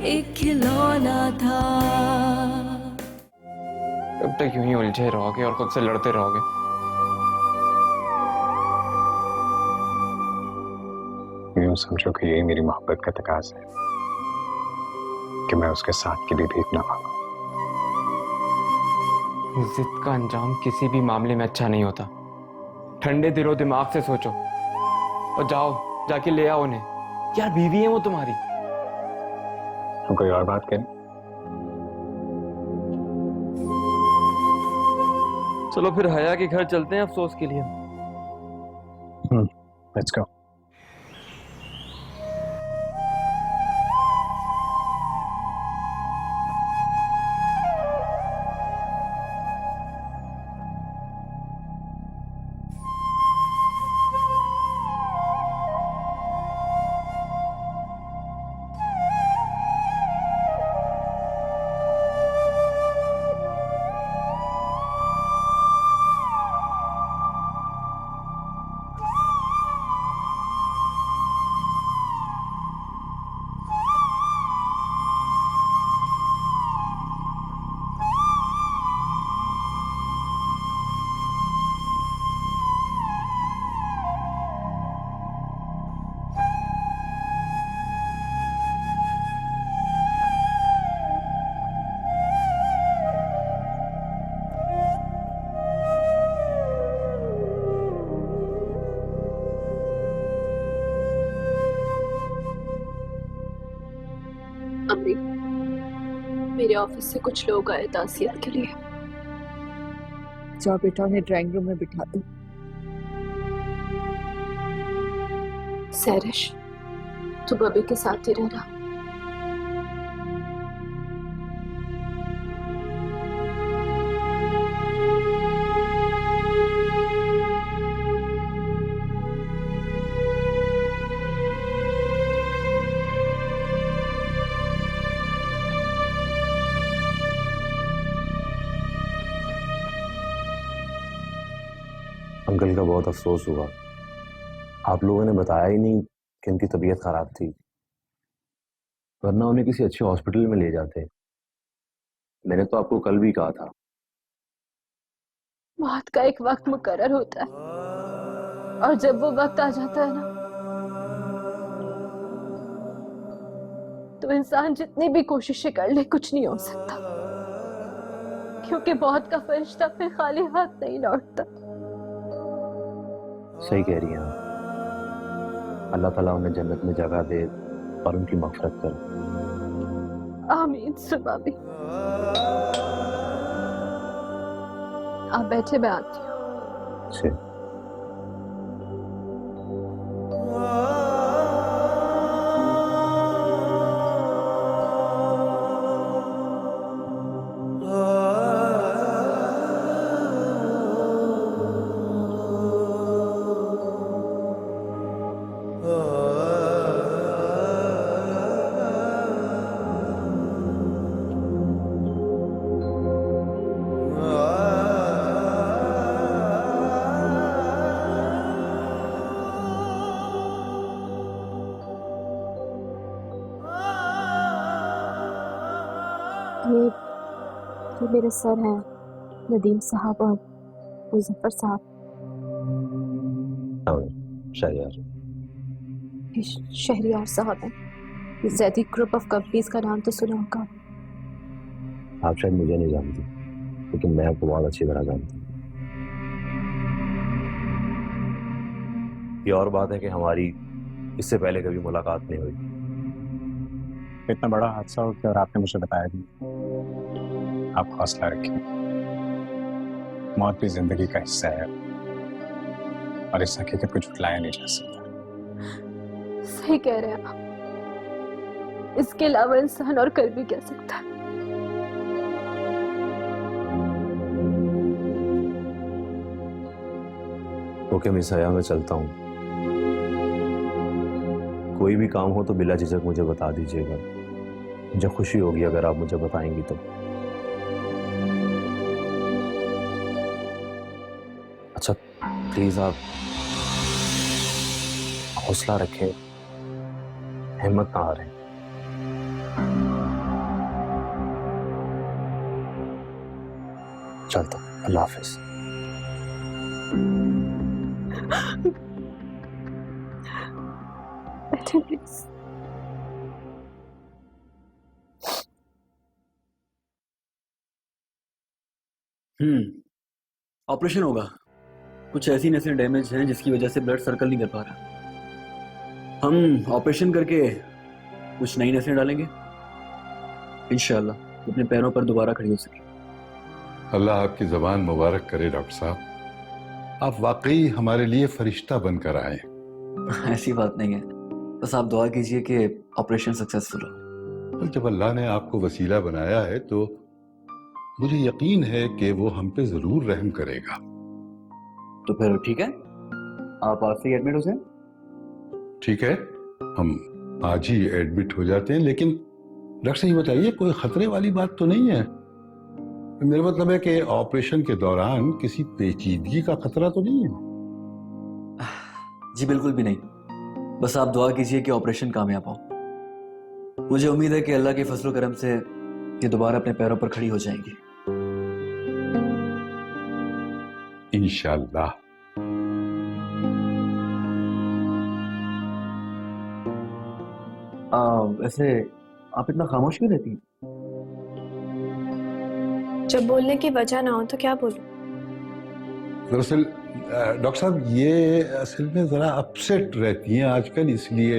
एक खिलौना था। अब तक यूं ही उलझे रहोगे और खुद से लड़ते रहोगे। यूं समझो कि यही मेरी मोहब्बत का तकाज़ा है कि मैं उसके साथ की भी भीख ना मांगू। जिद का अंजाम किसी भी मामले में अच्छा नहीं होता। ठंडे दिलो दिमाग से सोचो और जाओ जाके ले आओ उन्हें। यार बीवी है वो तुम्हारी। हम कोई और बात करें? चलो फिर हया के घर चलते हैं अफसोस के लिए। Let's go. अम्मी, मेरे ऑफिस से कुछ लोग आए तासियत के लिए। जाओ बेटा, उन्हें ड्राइंग रूम में बिठा दो। सैरिश, तू बबी के साथ ही रहना। अंकल का बहुत अफसोस हुआ। आप लोगों ने बताया ही नहीं कि उनकी तबीयत खराब थी, वरना उन्हें किसी अच्छे हॉस्पिटल में ले जाते। मैंने तो आपको कल भी कहा था। मौत का एक वक्त मुकर्रर होता है और जब वो वक्त आ जाता है ना, तो इंसान जितनी भी कोशिशें कर ले कुछ नहीं हो सकता, क्योंकि मौत का फरिश्ता फिर खाली हाथ नहीं लौटता। सही कह रही हैं आप। अल्लाह ताला उन्हें जन्नत में जगह दे और उनकी मग़फ़िरत करे। आमीन सुबह भी। आप बैठे, मैं आती हूँ। ये मेरे सर हैं, नदीम साहब और मुजफ्फर साहब। शहरियार। ये शहरियार साहब हैं। जैदी ग्रुप ऑफ कंपनीज का नाम तो सुना होगा। आप शायद मुझे नहीं जानती, लेकिन मैं आपको बहुत अच्छी तरह जानती हूँ। ये और बात है कि हमारी इससे पहले कभी मुलाकात नहीं हुई। इतना बड़ा हादसा हो गया और आपने मुझे बताया नहीं। आप हौसला रखिए। मौत भी जिंदगी का हिस्सा है और इस हकीकत को झुटलाया नहीं जा सकता। सही कह रहे हैं आप। इसके अलावा इंसान और कर भी क्या सकता है। ओके मिस हया, मैं चलता हूँ। कोई भी काम हो तो बिला झिझक मुझे बता दीजिएगा। मुझे खुशी होगी अगर आप मुझे बताएंगी तो। अच्छा प्लीज आप हौसला रखें, हिम्मत ना हारें। चलता हूँ, अल्लाह हाफिज। बैठे प्लीज। ऑपरेशन होगा। कुछ ऐसी नसें डैमेज हैं जिसकी वजह से ब्लड सर्कल नहीं कर पा रहा। हम ऑपरेशन करके कुछ नई नसें डालेंगे, इंशाल्लाह तो अपने पैरों पर दोबारा खड़ी हो सके। अल्लाह आपकी जबान मुबारक करे डॉक्टर साहब, आप वाकई हमारे लिए फरिश्ता बनकर आए। ऐसी बात नहीं है, बस आप दुआ कीजिए कि ऑपरेशन सक्सेसफुल हो। और जब अल्लाह ने आपको वसीला बनाया है तो मुझे यकीन है कि वो हम पे जरूर रहम करेगा। तो फिर ठीक है, आप आज से ही एडमिट हो जाएं। ठीक है, हम आज ही एडमिट हो जाते हैं, लेकिन डॉक्टर साहब ये बताइए कोई खतरे वाली बात तो नहीं है? मेरा मतलब है कि ऑपरेशन के दौरान किसी पेचीदगी का खतरा तो नहीं है? जी बिल्कुल भी नहीं, बस आप दुआ कीजिए कि ऑपरेशन कामयाब हो। मुझे उम्मीद है कि अल्लाह के फजल करम से ये दोबारा अपने पैरों पर खड़ी हो जाएंगी। इंशाल्लाह। वैसे आप इतना खामोश क्यों रहती हैं? जब बोलने की वजह ना हो तो क्या बोलूं? दरअसल डॉक्टर साहब ये असल में जरा अपसेट रहती हैं आजकल, इसलिए।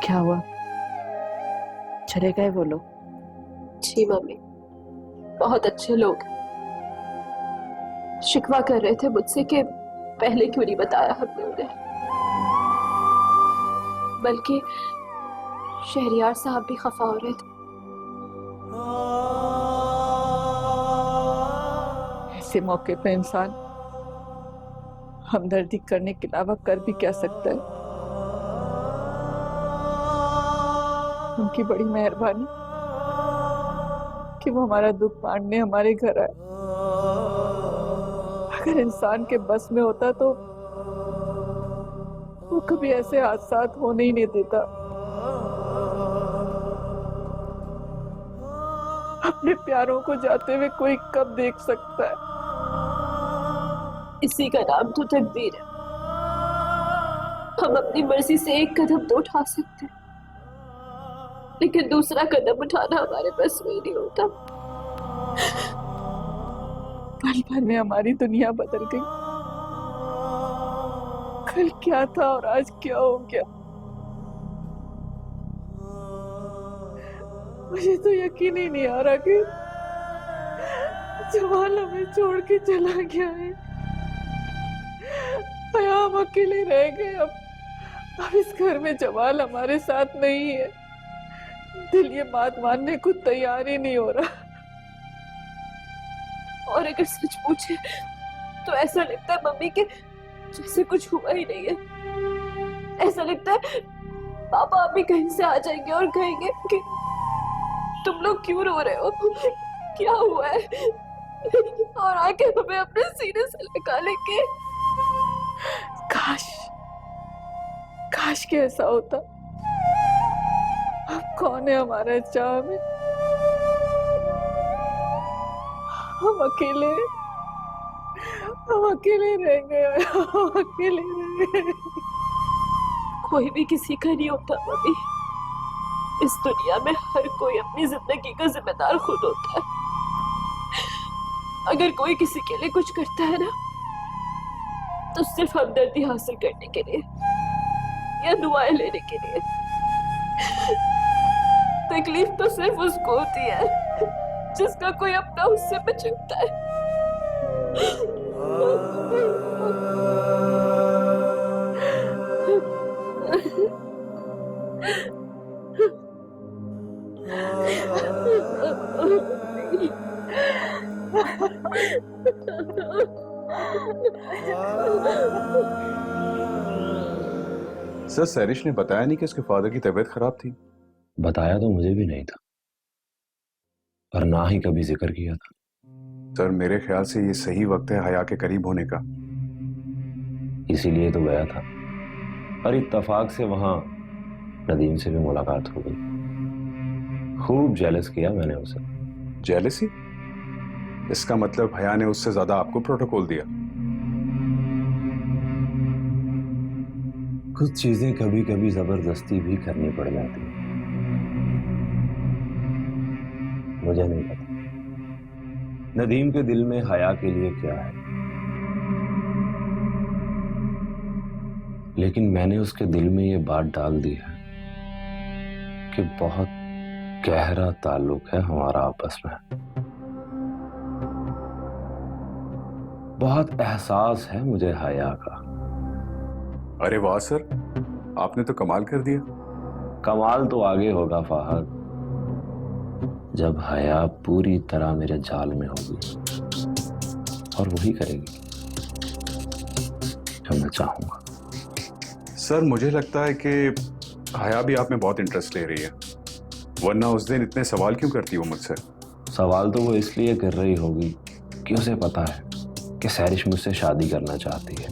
क्या हुआ? चले गए वो लोग? जी मम्मी, बहुत अच्छे लोग हैं। शिकवा कर रहे थे मुझसे कि पहले क्यों नहीं बताया हमने उन्हें, बल्कि शहरियार साहब भी खफा हो रहे थे। ऐसे मौके पे इंसान हमदर्दी करने के अलावा कर भी क्या सकता है? उनकी बड़ी मेहरबानी कि वो हमारा दुख बांटने हमारे घर आए। अगर इंसान के बस में होता तो वो कभी ऐसे हादसात होने ही नहीं देता। अपने प्यारों को जाते हुए कोई कब देख सकता है? इसी का नाम तो तकदीर है। हम अपनी मर्जी से एक कदम तो उठा सकते हैं, लेकिन दूसरा कदम उठाना हमारे बस में ही नहीं होता। पल भर में हमारी दुनिया बदल गई। कल क्या था और आज क्या हो गया? मुझे तो यकीन ही नहीं आ रहा कि जमाल हमें छोड़ के चला गया है। हम अकेले रह गए। अब इस घर में जमाल हमारे साथ नहीं है। दिल ये बात मानने को तैयार ही नहीं हो रहा। और अगर सच पूछे तो ऐसा लगता है मम्मी के जैसे कुछ हुआ ही नहीं है। ऐसा लगता है पापा अभी कहीं से आ जाएंगे और कहेंगे कि तुम लोग क्यों रो रहे हो, क्या हुआ है, और आके हमें अपने सीने से निकालेंगे। काश काश के ऐसा होता। अब कौन है हमारा चाह में? हम अकेले रह गए। हम अकेले रह गए। कोई भी किसी का नहीं होता मम्मी। इस दुनिया में हर कोई अपनी जिंदगी का जिम्मेदार खुद होता है। अगर कोई किसी के लिए कुछ करता है ना, तो सिर्फ हमदर्दी हासिल करने के लिए या दुआएं लेने के लिए। तकलीफ तो सिर्फ उसको होती है जिसका कोई अपना उससे बचता है। सर सैरिश ने बताया नहीं कि उसके फादर की तबीयत खराब थी। बताया तो मुझे भी नहीं था, और ना ही कभी जिक्र किया था। सर मेरे ख्याल से ये सही वक्त है हया के करीब होने का। इसीलिए तो गया था, और इत्तेफाक से वहां नदीम से भी मुलाकात हो गई। खूब जेलस किया मैंने उसे। जेलसी? इसका मतलब हया ने उससे ज्यादा आपको प्रोटोकॉल दिया। कुछ चीजें कभी कभी जबरदस्ती भी करनी पड़ जाती है। मुझे नहीं पता नदीम के दिल में हया के लिए क्या है, लेकिन मैंने उसके दिल में ये बात डाल दी है कि बहुत गहरा ताल्लुक है हमारा आपस में। बहुत एहसास है मुझे हया का। अरे वाह सर, आपने तो कमाल कर दिया। कमाल तो आगे होगा फाहद, जब हया पूरी तरह मेरे जाल में होगी, और वही करेगी जो मैं चाहूंगा। सर मुझे लगता है कि हया भी आप में बहुत इंटरेस्ट ले रही है, वरना उस दिन इतने सवाल क्यों करती वो मुझसे? सवाल तो वो इसलिए कर रही होगी कि उसे पता है कि सैरिश मुझसे शादी करना चाहती है।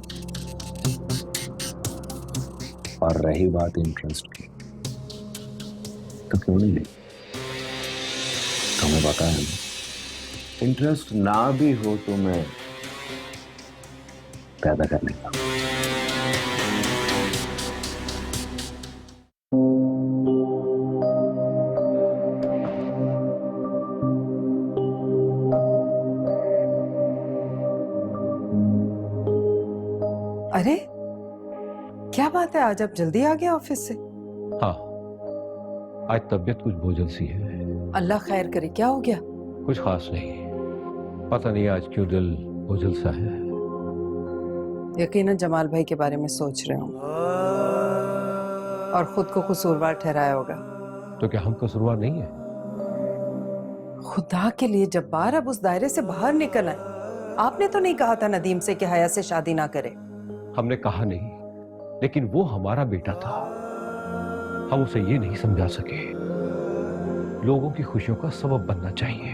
और रही बात इंटरेस्ट की, तो क्यों नहीं ली? तुम्हें पता है ना, इंटरेस्ट ना भी हो तो मैं पैदा कर लेता हूं। अरे क्या बात है, आज आप जल्दी आ गए ऑफिस से? हाँ, आज तबीयत कुछ बोझल सी है। अल्लाह खैर करे, क्या हो गया? कुछ खास नहीं, पता नहीं आज क्यों दिल बोझल सा है। यकीनन जमाल भाई के बारे में सोच रहे हूँ और खुद को कसूरवार ठहराया होगा। तो क्या हम कसूरवार नहीं है? खुदा के लिए जब्बार, अब उस दायरे से बाहर निकल आए। आपने तो नहीं कहा था नदीम से कि हया से शादी ना करे? हमने कहा नहीं, लेकिन वो हमारा बेटा था, हम उसे ये नहीं समझा सके। लोगों की खुशियों का सबब बनना चाहिए,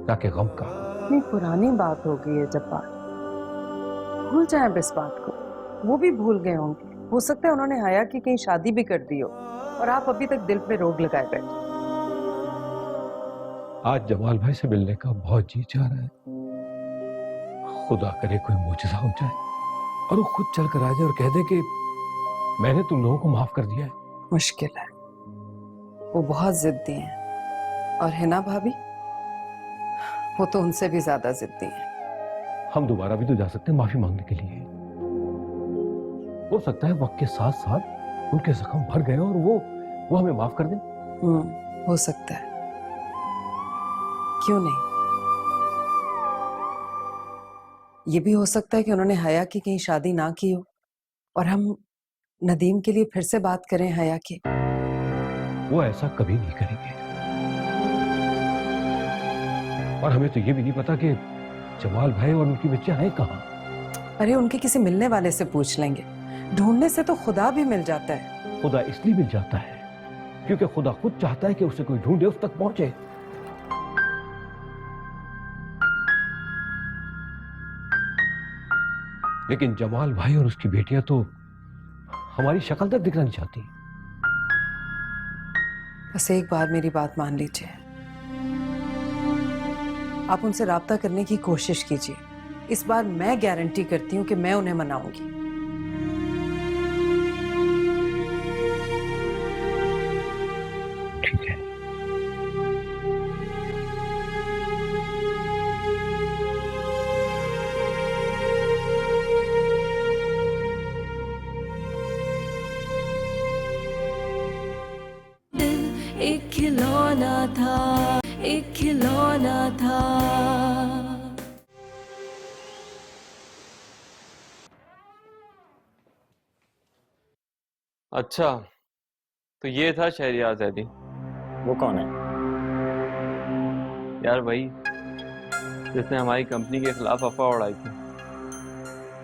ताकि गम का। इतनी पुरानी बात हो गई है जब्बार, भूल जाए अब इस बात को। वो भी भूल गए होंगे, हो सकता है उन्होंने हया की कहीं शादी भी कर दी हो और आप अभी तक दिल पे रोक लगाए बैठे। आज जमाल भाई से मिलने का बहुत जी चाह रहा है। खुदा करे कोई मुझसा हो जाए और वो खुद चल कर आ जाए और कह दे कि मैंने तुम लोगों को माफ कर दिया है। मुश्किल है, वो बहुत जिद्दी हैं, और है ना भाभी, वो तो उनसे भी ज्यादा जिद्दी हैं। हम दोबारा भी तो जा सकते हैं माफी मांगने के लिए। हो सकता है वक्त के साथ साथ उनके जख्म भर गए और वो हमें माफ कर दें। हो सकता है, क्यों नहीं? ये भी हो सकता है कि उन्होंने हया की कहीं शादी ना की हो और हम नदीम के लिए फिर से बात करें हया की। वो ऐसा कभी नहीं करेंगे, और हमें तो ये भी नहीं पता कि जमाल भाई और उनकी बच्चियां हैं कहाँ। अरे उनके किसी मिलने वाले से पूछ लेंगे, ढूंढने से तो खुदा भी मिल जाता है। खुदा इसलिए मिल जाता है क्योंकि खुदा खुद चाहता है कि उसे कोई ढूंढे, उस तक पहुंचे। लेकिन जमाल भाई और उसकी बेटियां तो हमारी शक्ल तक दिखना नहीं चाहती। बस एक बार मेरी बात मान लीजिए, आप उनसे राब्ता करने की कोशिश कीजिए। इस बार मैं गारंटी करती हूँ कि मैं उन्हें मनाऊंगी। ठीक है। एक खिलौना था, एक खिलौना था। अच्छा, तो ये था शहरियार जैदी। वो कौन है? यार वही जिसने हमारी कंपनी के खिलाफ अफवाह उड़ाई थी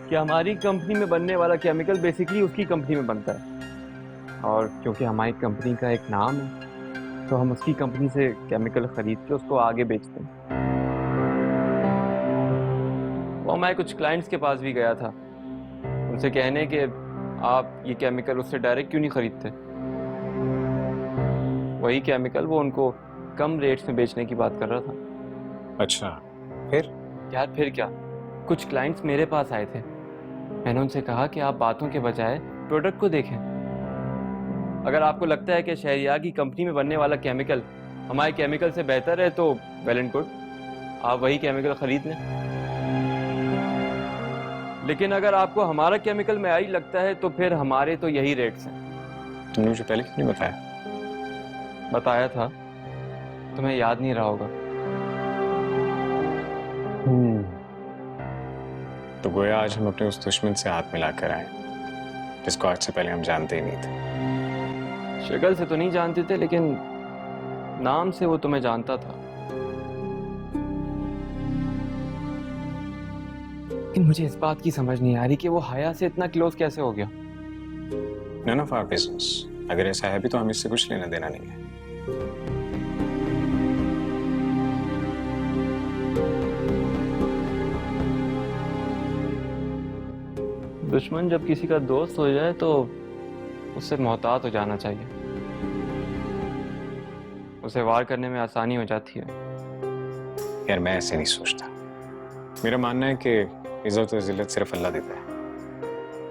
कि हमारी कंपनी में बनने वाला केमिकल बेसिकली उसकी कंपनी में बनता है, और क्योंकि हमारी कंपनी का एक नाम है तो हम उसकी कंपनी से केमिकल खरीद के उसको आगे बेचते हैं। वो हमारे कुछ क्लाइंट्स के पास भी गया था उनसे कहने के आप ये केमिकल उससे डायरेक्ट क्यों नहीं खरीदते। वही केमिकल वो उनको कम रेट्स में बेचने की बात कर रहा था। अच्छा, फिर? यार फिर क्या, कुछ क्लाइंट्स मेरे पास आए थे, मैंने उनसे कहा कि आप बातों के बजाय प्रोडक्ट को देखें। अगर आपको लगता है कि शहरियार की कंपनी में बनने वाला केमिकल हमारे केमिकल से बेहतर है तो वेल एंड गुड, आप वही केमिकल खरीद लें। लेकिन अगर आपको हमारा केमिकल मेयारी लगता है तो फिर हमारे तो यही रेट्स हैं। तुमने मुझे पहले क्यों नहीं बताया? बताया था, तुम्हें याद नहीं रहा होगा। तो गोया आज हम अपने उस दुश्मन से हाथ मिलाकर आए जिसको आज से पहले हम जानते ही नहीं थे। शक्ल से तो नहीं जानते थे, लेकिन नाम से वो तुम्हें जानता था। लेकिन मुझे इस बात की समझ नहीं आ रही कि वो हया से इतना क्लोज कैसे हो गया। None of our business. अगर ऐसा है भी तो हम इससे कुछ लेना देना नहीं है। दुश्मन जब किसी का दोस्त हो जाए तो उससे मोहतात हो जाना चाहिए, उसे वार करने में आसानी हो जाती है। यार मैं ऐसे नहीं सोचता। मेरा मानना है कि इज्जत और जिल्लत सिर्फ अल्लाह देता है।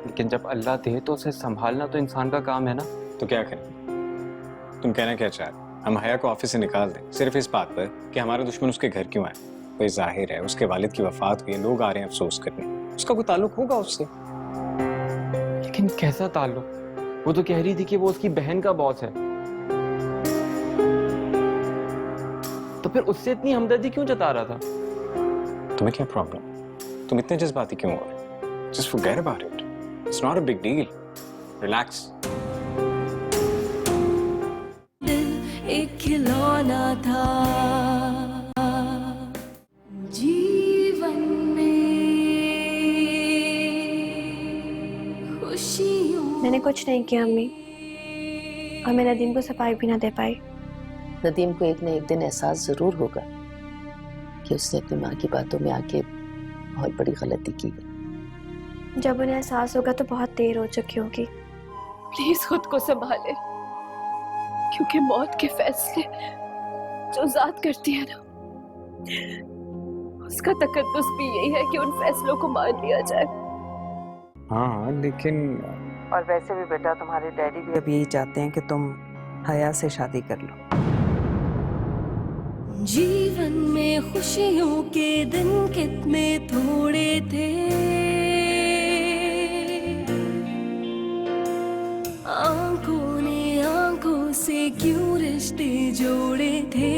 लेकिन जब अल्लाह दे तो उसे संभालना तो इंसान का काम है ना। तो क्या करें? तुम कहना क्या चाह रहे? हम हया को ऑफिस से निकाल दें सिर्फ इस बात पर कि हमारा दुश्मन उसके घर क्यों आए? कोई जाहिर है उसके वालिद की वफात हुई है, लोग आ रहे हैं अफसोस करने, उसका कोई ताल्लुक होगा उससे। लेकिन कैसा ताल्लुक? वो तो कह रही थी कि वो उसकी बहन का बॉस है, तो फिर उससे इतनी हमदर्दी क्यों जता रहा था? तुम्हें क्या प्रॉब्लम? तुम इतने जज्बाती क्यों हो रहे? Just forget about it. It's not a big deal. Relax. दिल एक खिलौना था, जीवन में खुशियों। मैंने कुछ नहीं किया अम्मी, और मैं नदीम को सफाई भी ना दे पाई। नदीम को एक न एक दिन एहसास जरूर होगा कि उसने अपनी माँ की बातों में आके बहुत बड़ी गलती की है। जब उन्हें एहसास होगा तो बहुत देर हो चुकी होगी। प्लीज खुद को संभाले, क्योंकि मौत के फैसले जो जात करती है ना, उसका तकद्दुस भी यही है कि उन फैसलों को मान लिया जाए। हाँ लेकिन और वैसे भी बेटा तुम्हारे डैडी भी अब यही चाहते हैं कि तुम हया से शादी कर लो। जीवन में खुशियों के दिन कितने थोड़े थे, आंखों ने आंखों से क्यों रिश्ते जोड़े थे।